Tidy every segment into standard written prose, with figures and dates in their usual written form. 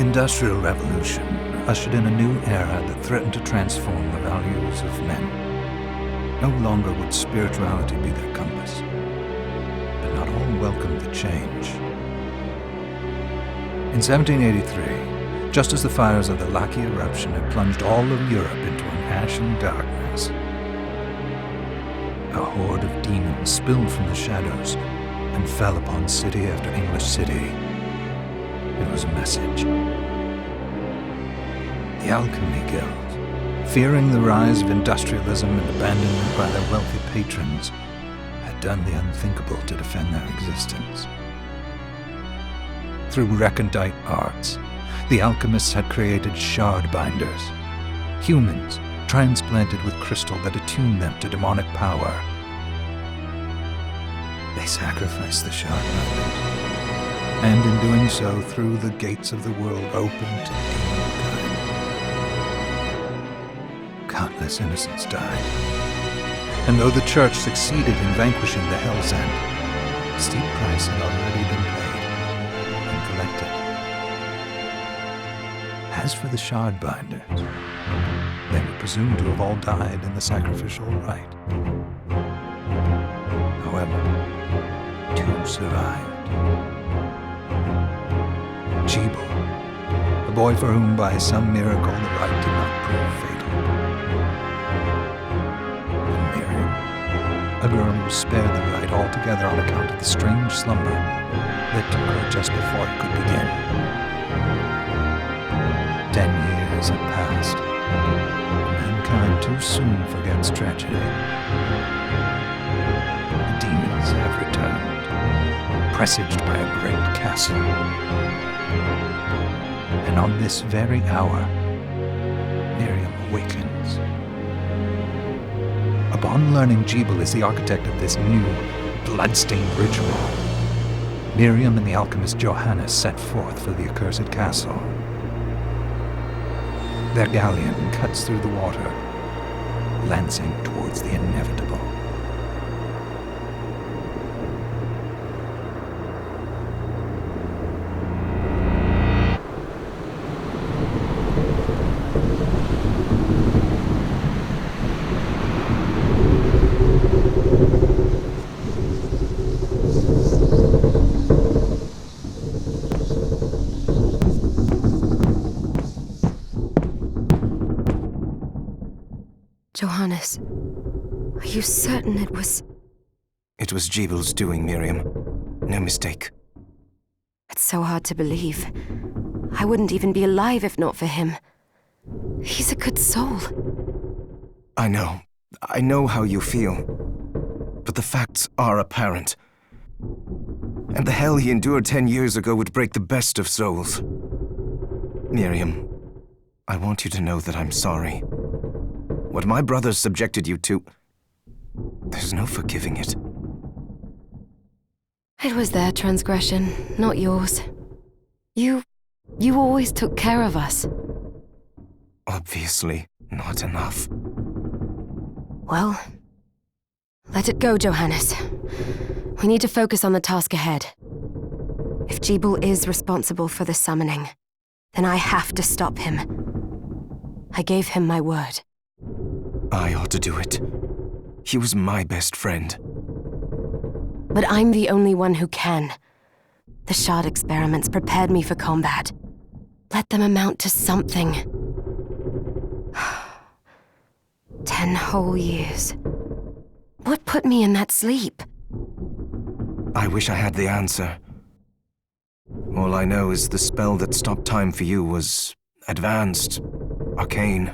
Industrial Revolution ushered in a new era that threatened to transform the values of men. No longer would spirituality be their compass, but not all welcomed the change. In 1783, just as the fires of the Laki eruption had plunged all of Europe into an ashen darkness, a horde of demons spilled from the shadows and fell upon city after English city. It was a message. The Alchemy Guild, fearing the rise of industrialism and abandonment by their wealthy patrons, had done the unthinkable to defend their existence. Through recondite arts, the alchemists had created shard binders, humans transplanted with crystal that attuned them to demonic power. They sacrificed the shard binders, and in doing so threw the gates of the world open to demonkind. Countless innocents died, and though the Church succeeded in vanquishing the Hell's End, a steep price had already been paid and collected. As for the shard binders, they were presumed to have all died in the sacrificial rite. However, 2 survived. Jebel, a boy for whom by some miracle the rite did not prove fatal. And Miriam, a girl who was spared the rite altogether on account of the strange slumber that took her just before it could begin. 10 years had passed. Mankind too soon forgets tragedy. The demons have returned, presaged by a great castle. And on this very hour, Miriam awakens. Upon learning Jebel is the architect of this new, bloodstained ritual, Miriam and the alchemist Johannes set forth for the accursed castle. Their galleon cuts through the water, lancing towards the inevitable. Johannes, are you certain it was... It was Jebel's doing, Miriam. No mistake. It's so hard to believe. I wouldn't even be alive if not for him. He's a good soul. I know how you feel. But the facts are apparent. And the hell he endured 10 years ago would break the best of souls. Miriam, I want you to know that I'm sorry. What my brothers subjected you to, there's no forgiving it. It was their transgression, not yours. You always took care of us. Obviously, not enough. Well, let it go, Johannes. We need to focus on the task ahead. If Jebel is responsible for the summoning, then I have to stop him. I gave him my word. I ought to do it. He was my best friend. But I'm the only one who can. The shard experiments prepared me for combat. Let them amount to something. 10 whole years. What put me in that sleep? I wish I had the answer. All I know is the spell that stopped time for you was advanced, arcane.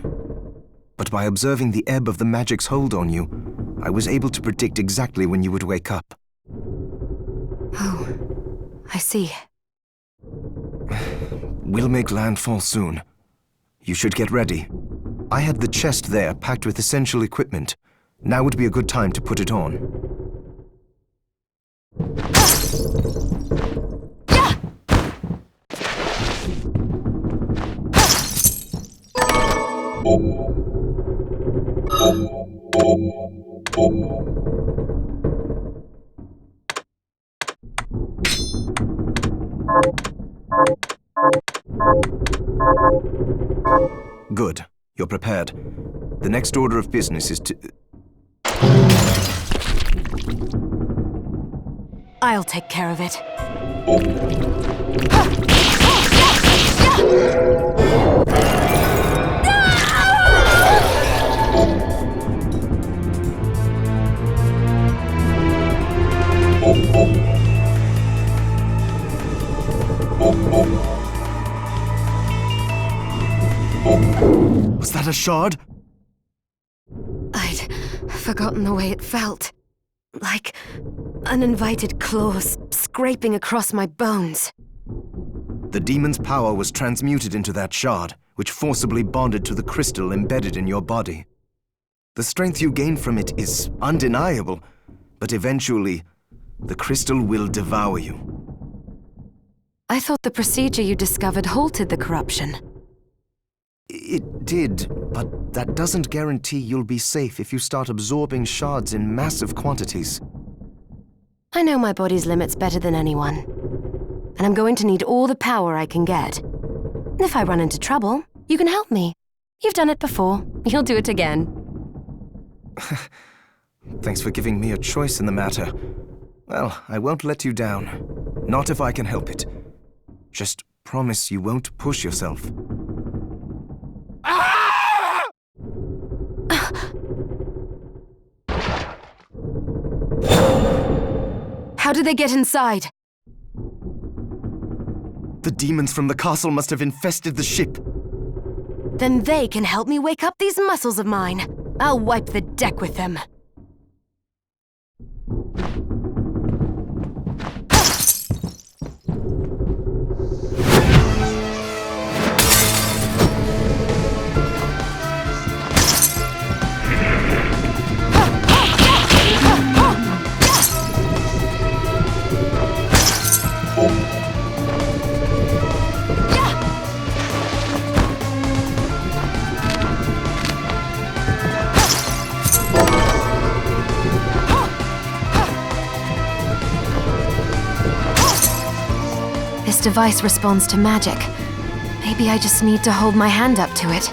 But by observing the ebb of the magic's hold on you, I was able to predict exactly when you would wake up. Oh, I see. We'll make landfall soon. You should get ready. I had the chest there packed with essential equipment. Now would be a good time to put it on. Good. You're prepared. The next order of business is to... I'll take care of it. Was that a shard? I'd forgotten the way it felt. Like uninvited claws scraping across my bones. The demon's power was transmuted into that shard, which forcibly bonded to the crystal embedded in your body. The strength you gain from it is undeniable, but eventually, the crystal will devour you. I thought the procedure you discovered halted the corruption. It did, but that doesn't guarantee you'll be safe if you start absorbing shards in massive quantities. I know my body's limits better than anyone. And I'm going to need all the power I can get. If I run into trouble, you can help me. You've done it before. You'll do it again. Thanks for giving me a choice in the matter. Well, I won't let you down. Not if I can help it. Just promise you won't push yourself. How did they get inside? The demons from the castle must have infested the ship. Then they can help me wake up these muscles of mine. I'll wipe the deck with them. This device responds to magic. Maybe I just need to hold my hand up to it.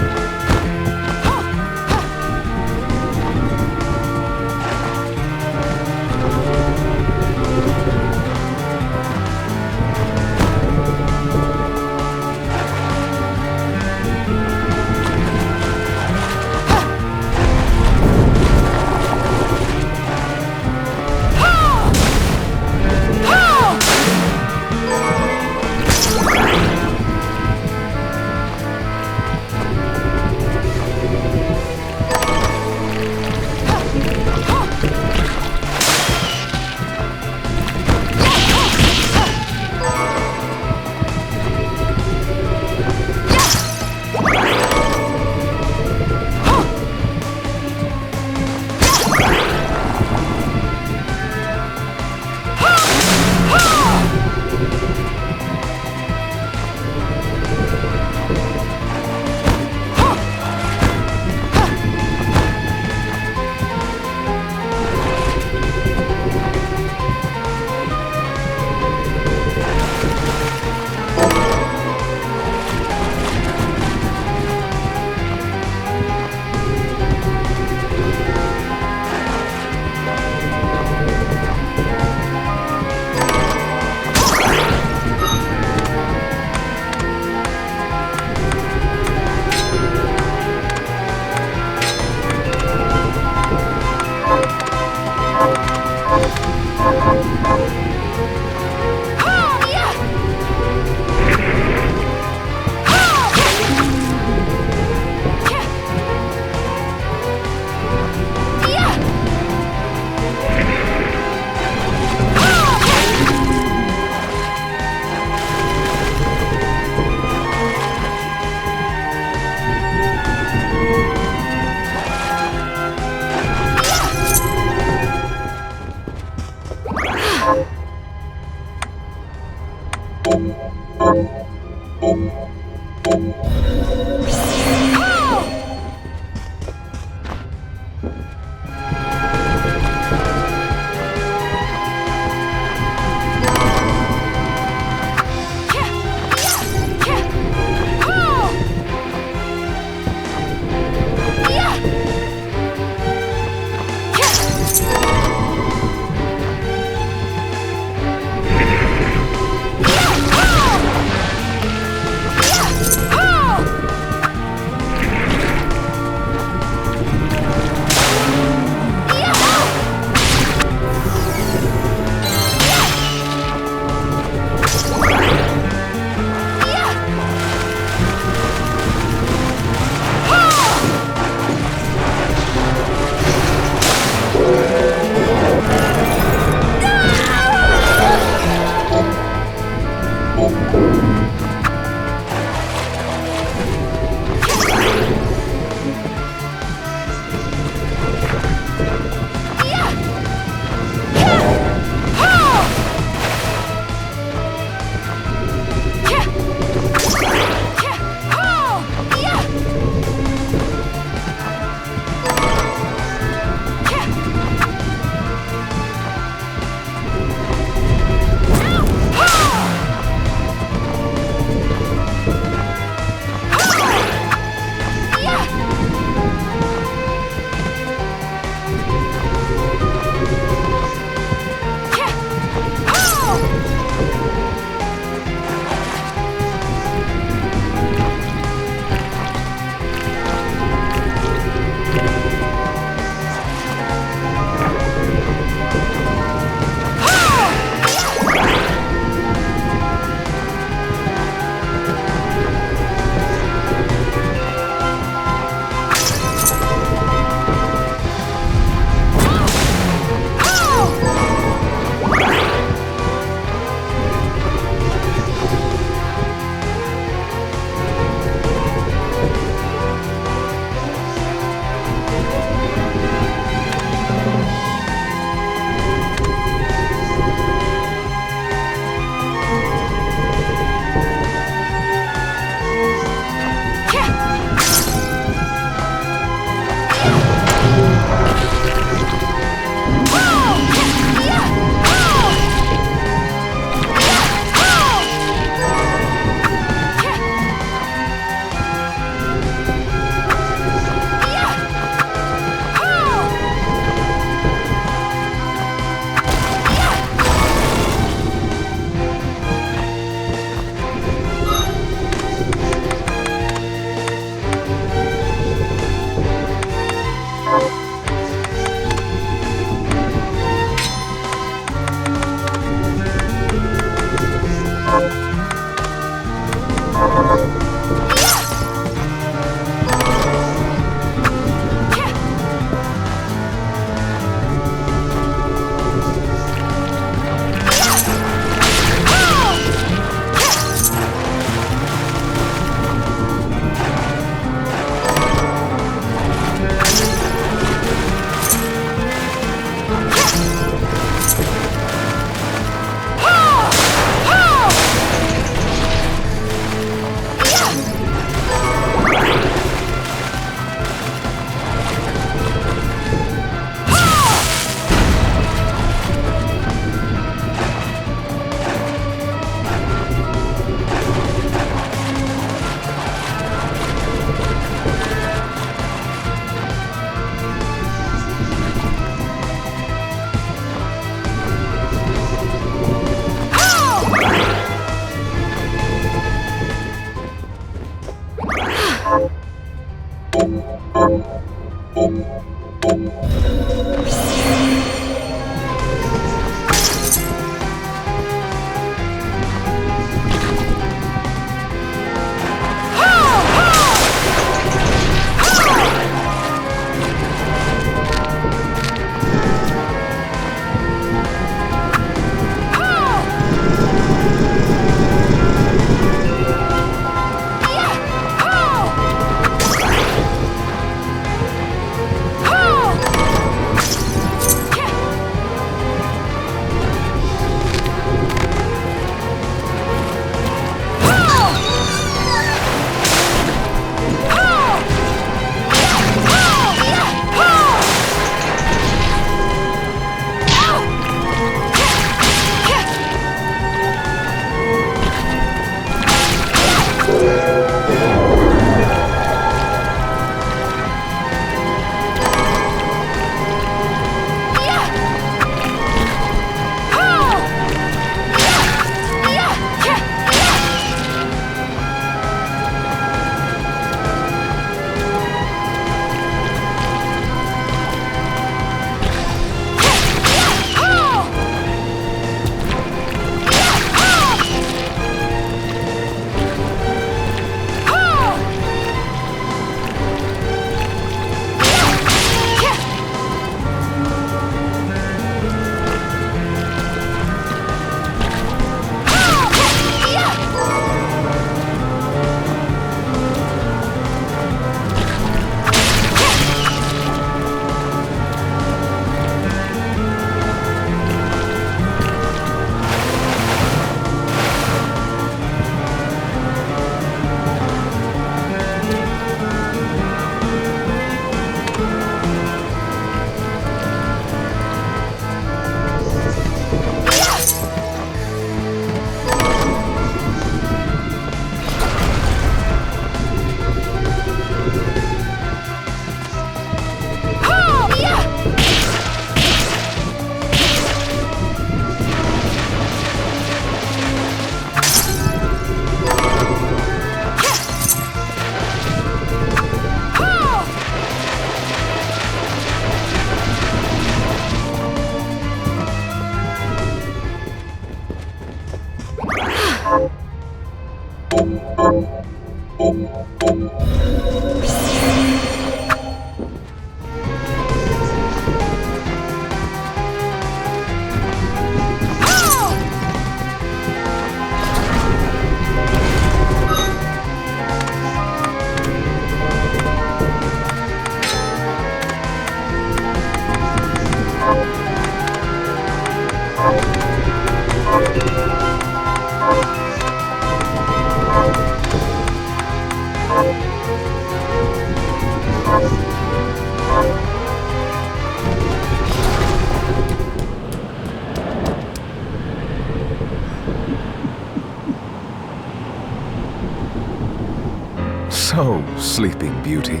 So, Sleeping Beauty,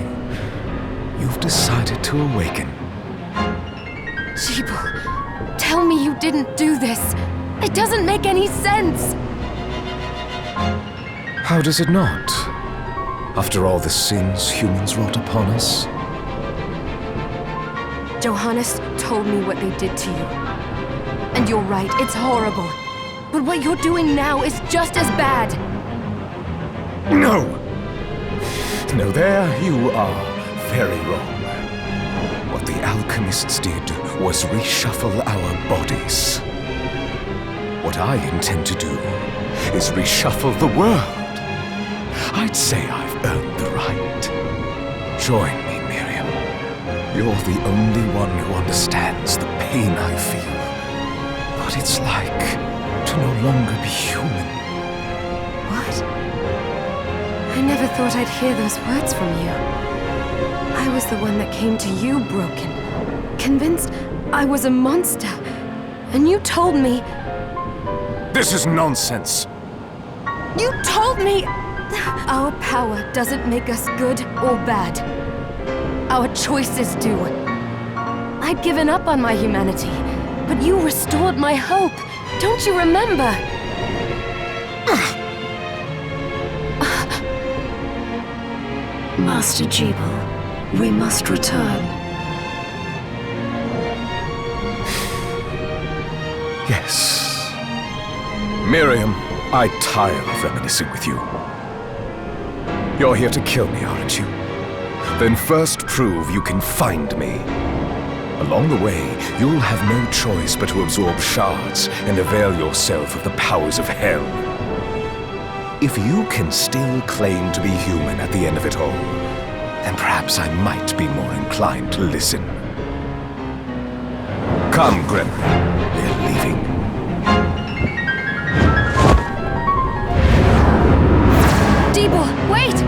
you've decided to awaken. Jibal, tell me you didn't do this. It doesn't make any sense. How does it not? After all the sins humans wrought upon us? Johannes told me what they did to you. And you're right, it's horrible. But what you're doing now is just as bad. No! No, there you are very wrong. What the alchemists did was reshuffle our bodies. What I intend to do is reshuffle the world. I'd say I've earned the right. Join me, Miriam. You're the only one who understands the pain I feel. What it's like to no longer be human. What? I never thought I'd hear those words from you. I was the one that came to you broken, convinced I was a monster. And you told me... This is nonsense. You told me... Our power doesn't make us good or bad. Our choices do. I'd given up on my humanity, but you restored my hope. Don't you remember? Master Jibal, we must return. Yes. Miriam, I tire of reminiscing with you. You're here to kill me, aren't you? Then first prove you can find me. Along the way, you'll have no choice but to absorb shards and avail yourself of the powers of hell. If you can still claim to be human at the end of it all, then perhaps I might be more inclined to listen. Come, Gregory. We're leaving. Jibal, wait!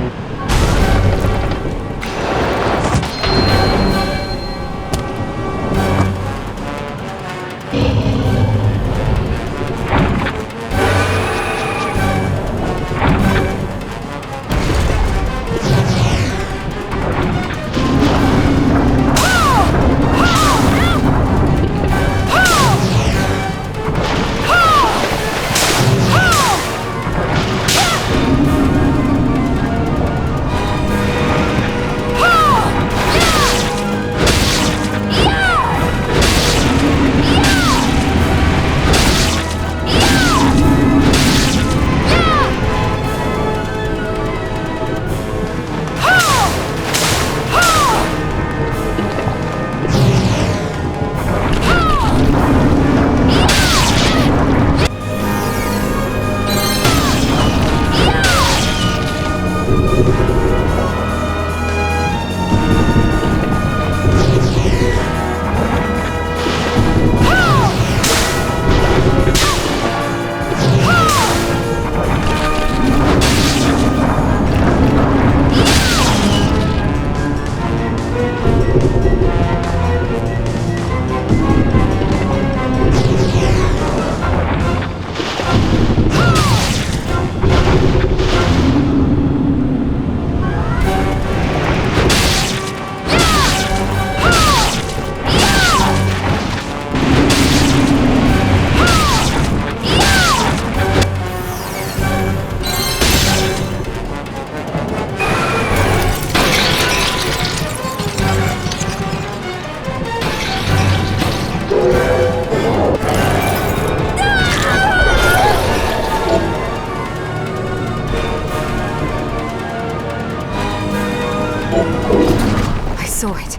Saw it.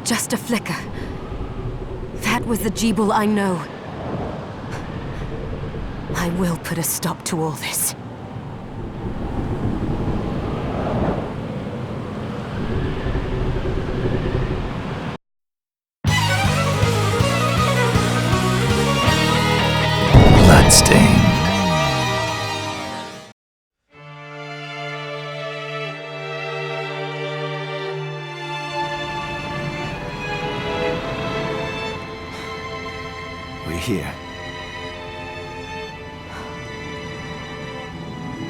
Just a flicker. That was the Jibal I know. I will put a stop to all this. Bloodstained. We're here.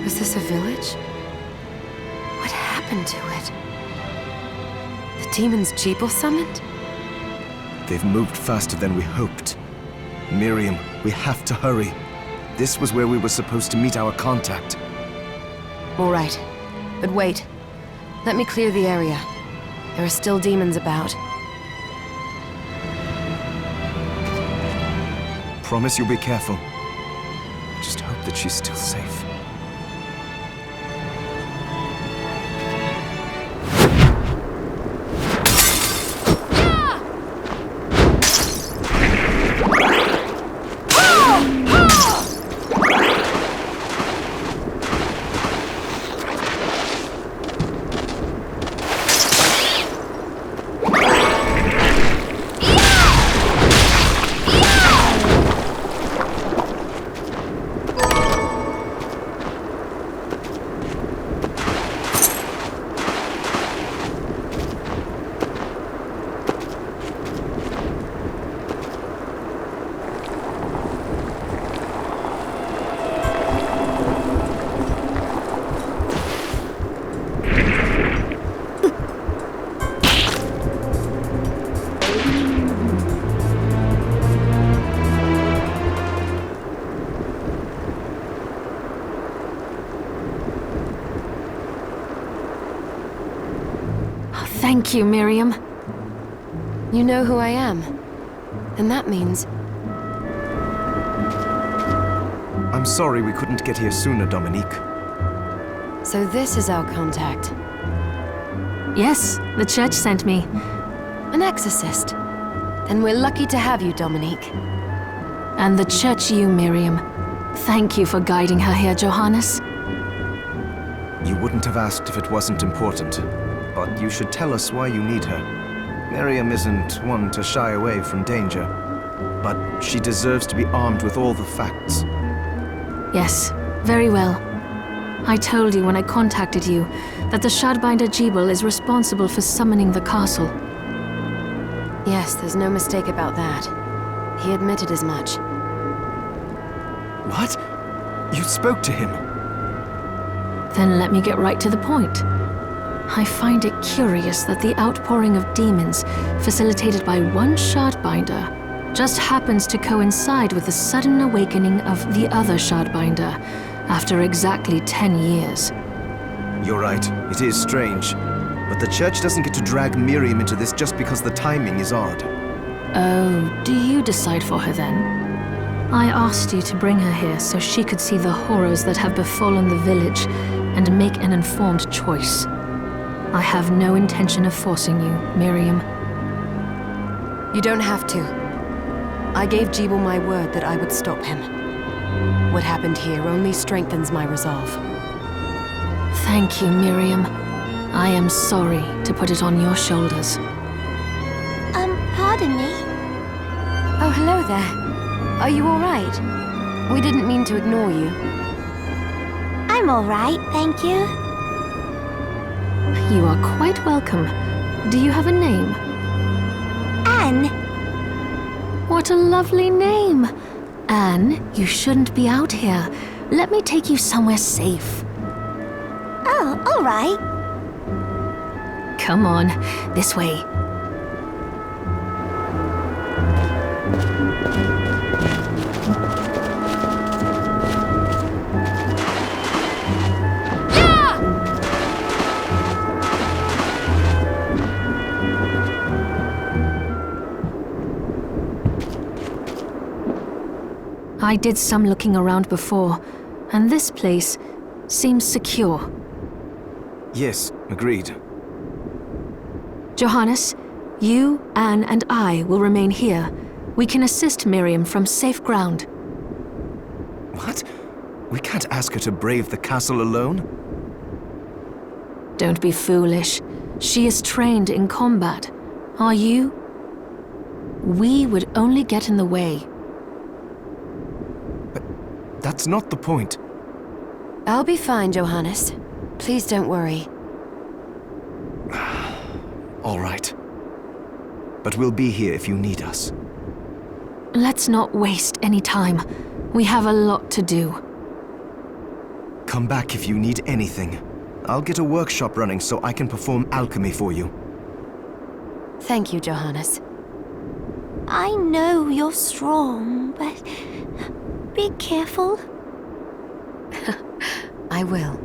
Was this a village? What happened to it? The demons Jebel summoned? They've moved faster than we hoped. Miriam, we have to hurry. This was where we were supposed to meet our contact. All right. But wait. Let me clear the area. There are still demons about. Promise you'll be careful. Just hope that she's still safe. Thank you, Miriam. You know who I am. And that means... I'm sorry we couldn't get here sooner, Dominique. So this is our contact. Yes, the church sent me. An exorcist. Then we're lucky to have you, Dominique. And the church you, Miriam. Thank you for guiding her here, Johannes. You wouldn't have asked if it wasn't important. But you should tell us why you need her. Miriam isn't one to shy away from danger. But she deserves to be armed with all the facts. Yes, very well. I told you when I contacted you that the Shardbinder Jebel is responsible for summoning the castle. Yes, there's no mistake about that. He admitted as much. What? You spoke to him? Then let me get right to the point. I find it curious that the outpouring of demons, facilitated by one Shardbinder, just happens to coincide with the sudden awakening of the other Shardbinder, after exactly 10 years. You're right, it is strange. But the church doesn't get to drag Miriam into this just because the timing is odd. Oh, do you decide for her then? I asked you to bring her here so she could see the horrors that have befallen the village and make an informed choice. I have no intention of forcing you, Miriam. You don't have to. I gave Jebel my word that I would stop him. What happened here only strengthens my resolve. Thank you, Miriam. I am sorry to put it on your shoulders. Pardon me? Oh, hello there. Are you all right? We didn't mean to ignore you. I'm all right, thank you. You are quite welcome. Do you have a name? Anne. What a lovely name! Anne, you shouldn't be out here. Let me take you somewhere safe. Oh, all right. Come on, this way. I did some looking around before, and this place seems secure. Yes, agreed. Johannes, you, Anne, and I will remain here. We can assist Miriam from safe ground. What? We can't ask her to brave the castle alone? Don't be foolish. She is trained in combat. Are you? We would only get in the way. That's not the point. I'll be fine, Johannes. Please don't worry. All right. But we'll be here if you need us. Let's not waste any time. We have a lot to do. Come back if you need anything. I'll get a workshop running so I can perform alchemy for you. Thank you, Johannes. I know you're strong, but be careful. I will.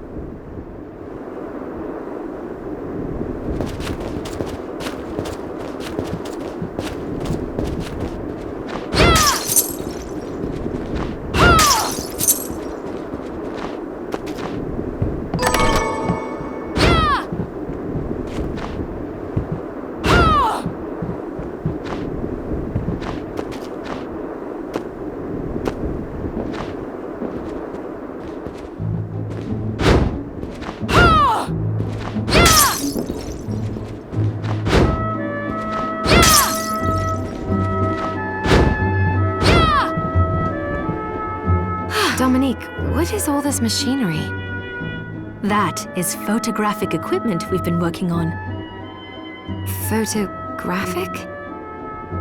Dominique, what is all this machinery? That is photographic equipment we've been working on. Photographic?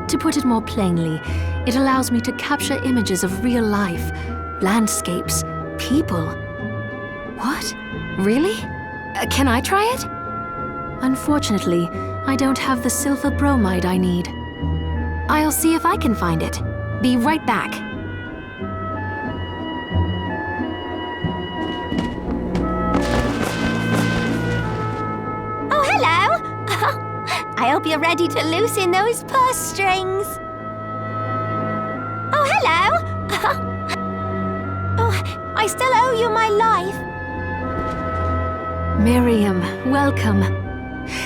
To put it more plainly, it allows me to capture images of real life, landscapes, people. What? Really? Can I try it? Unfortunately, I don't have the silver bromide I need. I'll see if I can find it. Be right back. Oh, hello! I hope you're ready to loosen those purse strings. Oh, hello! Oh, I still owe you my life. Miriam, welcome.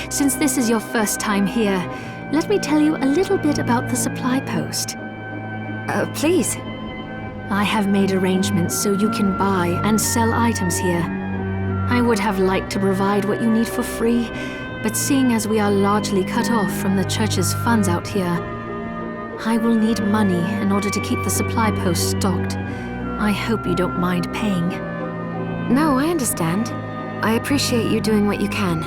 Since this is your first time here, let me tell you a little bit about the supply post. Please. I have made arrangements so you can buy and sell items here. I would have liked to provide what you need for free, but seeing as we are largely cut off from the church's funds out here, I will need money in order to keep the supply post stocked. I hope you don't mind paying. No, I understand. I appreciate you doing what you can.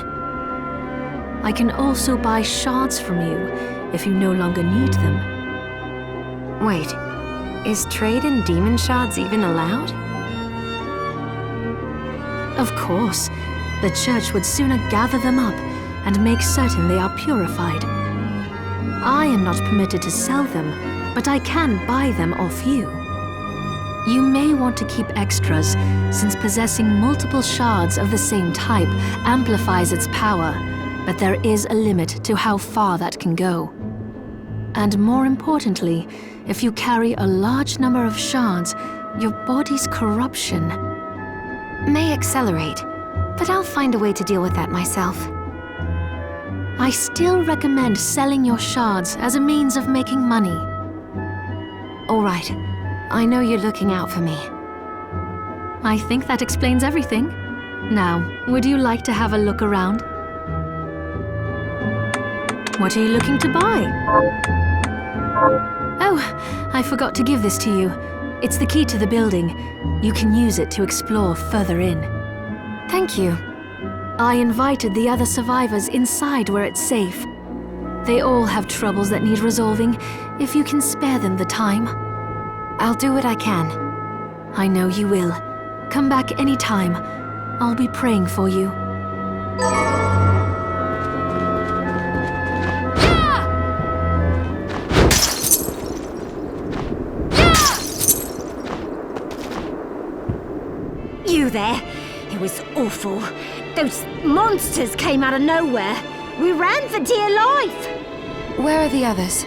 I can also buy shards from you if you no longer need them. Wait, is trade in demon shards even allowed? Of course, the church would sooner gather them up and make certain they are purified. I am not permitted to sell them, but I can buy them off you. You may want to keep extras, since possessing multiple shards of the same type amplifies its power, but there is a limit to how far that can go. And more importantly, if you carry a large number of shards, your body's corruption May accelerate, but I'll find a way to deal with that myself. I still recommend selling your shards as a means of making money. All right. I know you're looking out for me. I think that explains everything. Now, would you like to have a look around? What are you looking to buy? Oh, I forgot to give this to you. It's the key to the building. You can use it to explore further in. Thank you. I invited the other survivors inside where it's safe. They all have troubles that need resolving, if you can spare them the time. I'll do what I can. I know you will. Come back anytime. I'll be praying for you. You there? It was awful. Those monsters came out of nowhere. We ran for dear life. Where are the others?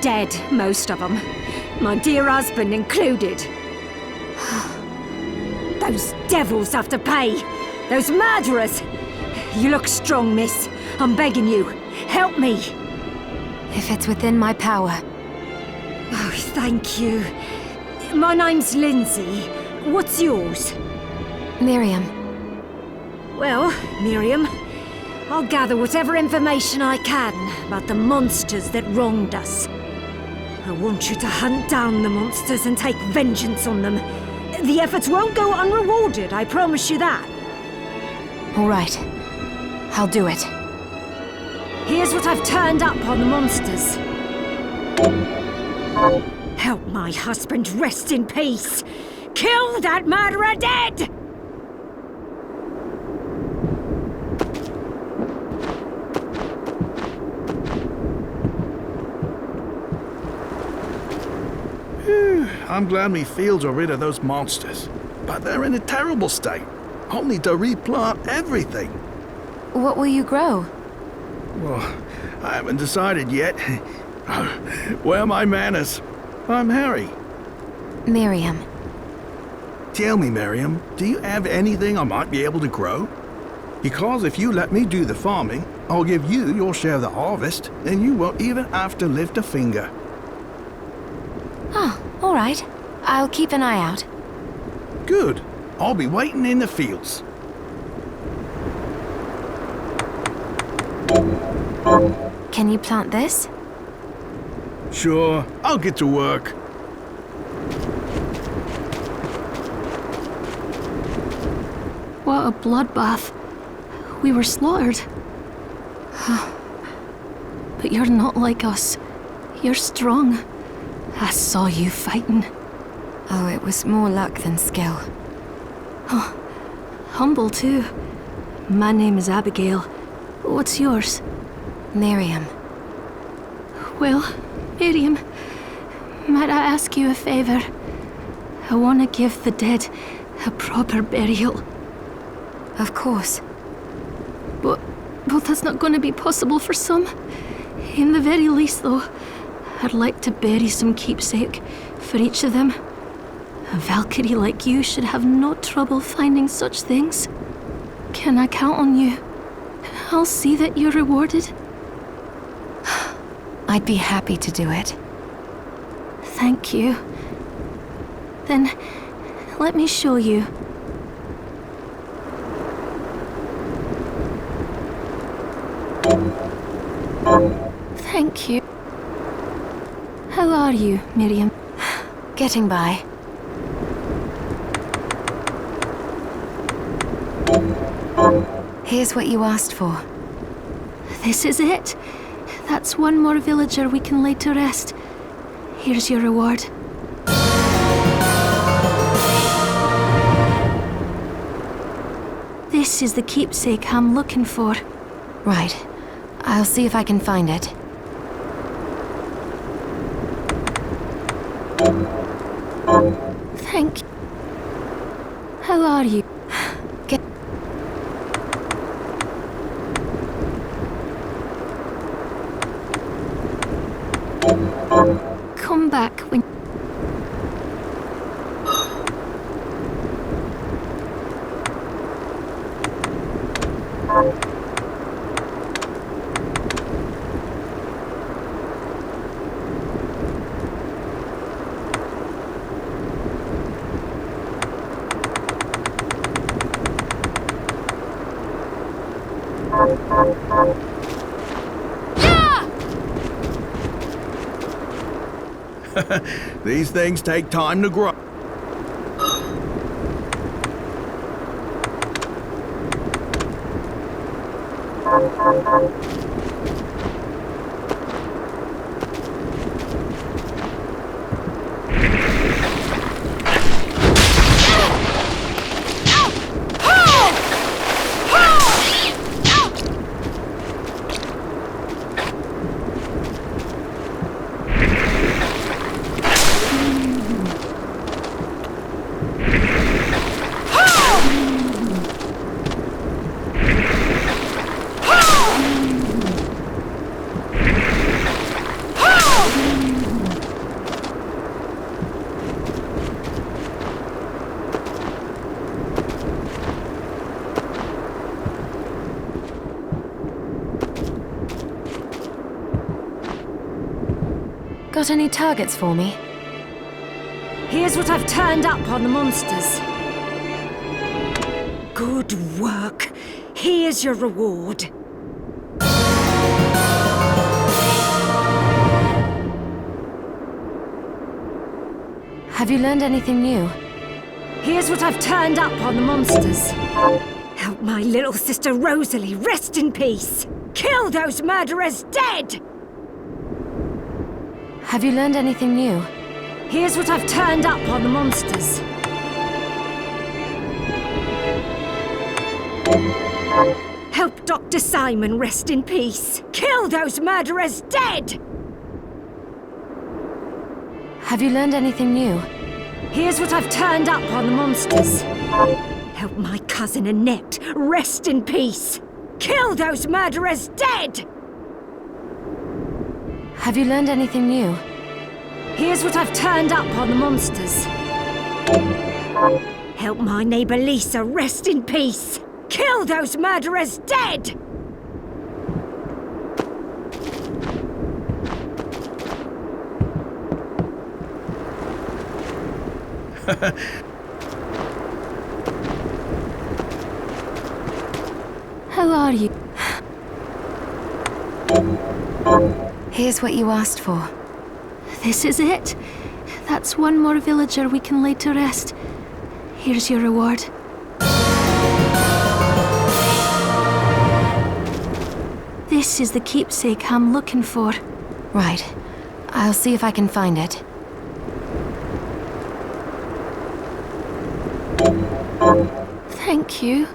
Dead, most of them. My dear husband included. Those devils have to pay. Those murderers. You look strong, miss. I'm begging you. Help me. If it's within my power. Oh, thank you. My name's Lindsay. What's yours? Miriam. Well, Miriam, I'll gather whatever information I can about the monsters that wronged us. I want you to hunt down the monsters and take vengeance on them. The efforts won't go unrewarded, I promise you that. All right. I'll do it. Here's what I've turned up on the monsters. Help my husband rest in peace. Kill that murderer dead! I'm glad me fields are rid of those monsters. But they're in a terrible state. I'll need to replant everything. What will you grow? Well, I haven't decided yet. Where are my manners? I'm Harry. Miriam. Tell me, Miriam, do you have anything I might be able to grow? Because if you let me do the farming, I'll give you your share of the harvest, and you won't even have to lift a finger. Oh, all right. I'll keep an eye out. Good. I'll be waiting in the fields. Can you plant this? Sure, I'll get to work. What a bloodbath. We were slaughtered. But you're not like us. You're strong. I saw you fighting. Oh, it was more luck than skill. Oh, humble too. My name is Abigail. What's yours? Miriam. Well, Miriam, might I ask you a favor? I want to give the dead a proper burial. Of course. But that's not going to be possible for some. In the very least, though, I'd like to bury some keepsake for each of them. A Valkyrie like you should have no trouble finding such things. Can I count on you? I'll see that you're rewarded. I'd be happy to do it. Thank you. Then, let me show you. Thank you. How are you, Miriam? Getting by. Here's what you asked for. This is it. That's one more villager we can lay to rest. Here's your reward. This is the keepsake I'm looking for. Right. I'll see if I can find it. Thank you. How are you? Come back when... These things take time to grow. Got any targets for me? Here's what I've turned up on the monsters. Good work. Here's your reward. Have you learned anything new? Here's what I've turned up on the monsters. Help my little sister Rosalie rest in peace. Kill those murderers dead! Have you learned anything new? Here's what I've turned up on the monsters. Help Dr. Simon rest in peace. Kill those murderers dead! Have you learned anything new? Here's what I've turned up on the monsters. Help my cousin Annette rest in peace. Kill those murderers dead! Have you learned anything new? Here's what I've turned up on the monsters. Help my neighbor Lisa rest in peace. Kill those murderers dead! How are you? Here's what you asked for. This is it. That's one more villager we can lay to rest. Here's your reward. This is the keepsake I'm looking for. Right. I'll see if I can find it. Thank you.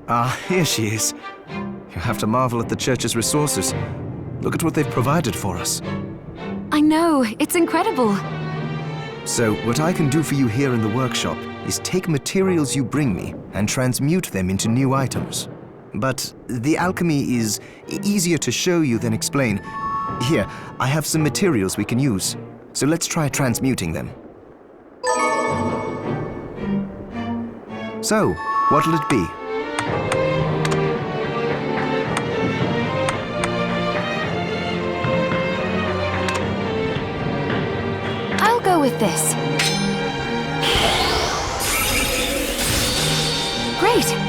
Ah, here she is. You have to marvel at the church's resources. Look at what they've provided for us. I know, it's incredible. So, what I can do for you here in the workshop is take materials you bring me and transmute them into new items. But the alchemy is easier to show you than explain. Here, I have some materials we can use. So let's try transmuting them. So, what'll it be? I'll go with this. Great!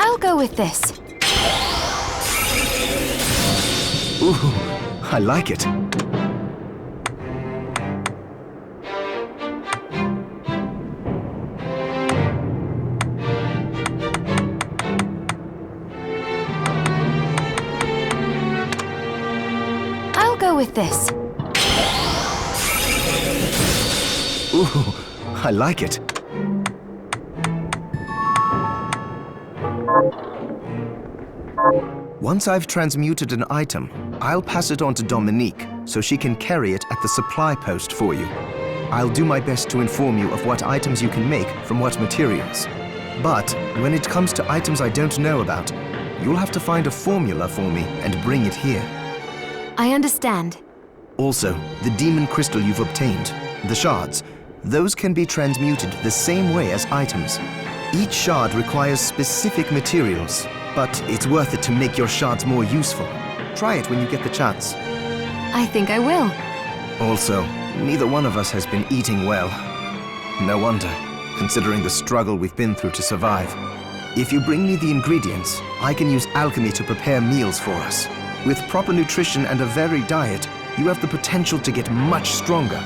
I'll go with this. Ooh, I like it. I'll go with this. Ooh, I like it. Once I've transmuted an item, I'll pass it on to Dominique so she can carry it at the supply post for you. I'll do my best to inform you of what items you can make from what materials. But when it comes to items I don't know about, you'll have to find a formula for me and bring it here. I understand. Also, the demon crystal you've obtained, the shards, those can be transmuted the same way as items. Each shard requires specific materials, but it's worth it to make your shards more useful. Try it when you get the chance. I think I will. Also, neither one of us has been eating well. No wonder, considering the struggle we've been through to survive. If you bring me the ingredients, I can use alchemy to prepare meals for us. With proper nutrition and a varied diet, you have the potential to get much stronger.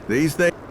These things.